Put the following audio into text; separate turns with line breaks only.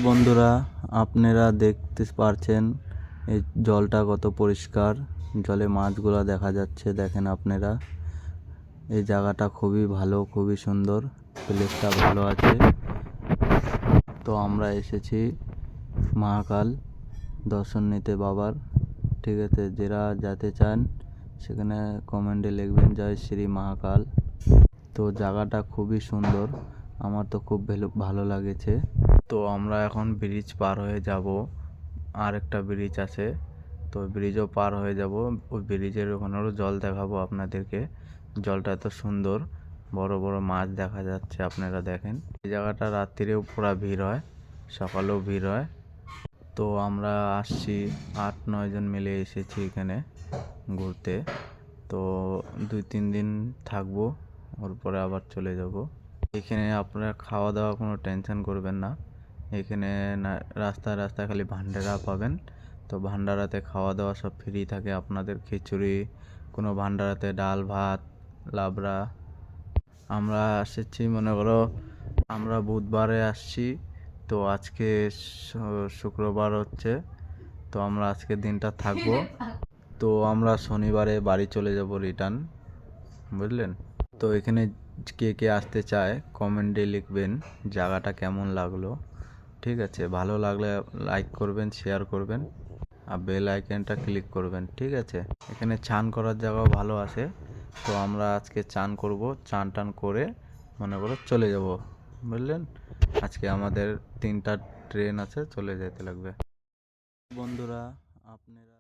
বন্ধুরা, আপনারা দেখতে পারছেন এই জলটা কত পরিষ্কার। জলে মাছগুলো দেখা যাচ্ছে, দেখেন আপনারা। এই জায়গাটা খুবই ভালো, খুবই সুন্দর, প্লেসটা ভালো আছে। তো আমরা এসেছি মহাকাল দর্শন নিতে বাবার। ঠিক আছে, যারা যেতে চান সেখানে কমেন্টে লিখবেন জয় শ্রী মহাকাল। তো জায়গাটা খুবই সুন্দর, আমার তো খুব ভালো লাগেছে। তো আমরা এখন ব্রিজ পার হয়ে যাব, আর একটা ব্রিজ আছে, তো ব্রিজও পার হয়ে যাব। ওই ব্রিজের ওখানেও জল দেখাবো আপনাদেরকে। জলটা এত সুন্দর, বড় বড় মাছ দেখা যাচ্ছে, আপনারা দেখেন। এই জায়গাটা রাত্রিরেও পুরা ভিড় হয়, সকালেও ভিড় হয়। তো আমরা আসছি 8-9 জন মিলে এসেছি এখানে ঘুরতে। তো 2-3 দিন থাকবো, ওর পরে আবার চলে যাব। এখানে আপনারা খাওয়া দাওয়া কোনো টেনশন করবেন না। এখানে না রাস্তায় রাস্তায় খালি ভান্ডারা পাবেন। তো ভান্ডারাতে খাওয়া দাওয়া সব ফ্রি থাকে আপনাদের। খিচুড়ি, কোনো ভান্ডারাতে ডাল ভাত, লাবড়া। আমরা এসেছি মনে করো, আমরা বুধবারে আসছি, তো আজকে শুক্রবার হচ্ছে। তো আমরা আজকের দিনটা থাকবো। তো আমরা শনিবারে বাড়ি চলে যাব রিটার্ন, বুঝলেন। তো এখানে কে কে আসতে চায় কমেন্টে লিখবেন জায়গাটা কেমন লাগলো। ঠিক আছে, ভালো লাগলে লাইক করবেন, শেয়ার করবেন, আর বেল আইকনটা ক্লিক করবেন। ঠিক আছে, এখানে চান করার জায়গাও ভালো আছে। তো আমরা আজকে চান করব, চান টান করে মনে করো চলে যাব, বুঝলেন। আজকে আমাদের 3টা ট্রেন আছে, চলে যেতে লাগবে। বন্ধুরা, আপনারা